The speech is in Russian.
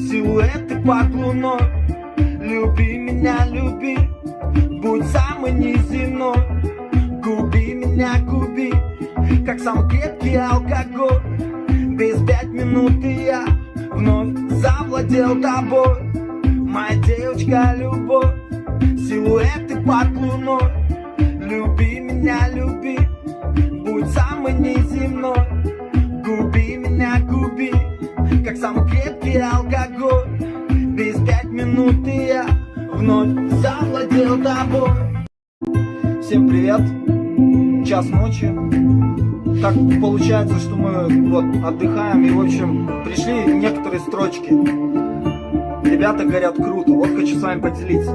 силуэты под луной. Люби меня, люби, будь самый неземной. Губи меня, губи, как самый крепкий алкоголь. Без 5 минут и я вновь завладел тобой. Моя девочка, любовь, силуэты под луной. Люби меня, люби, будь самый неземной. Губи меня, губи, как самый крепкий алкоголь. Без 5 минут и я вновь завладел тобой. Всем привет, час ночи. Так получается, что мы вот отдыхаем и, в общем, пришли некоторые строчки. Ребята говорят круто, вот хочу с вами поделиться.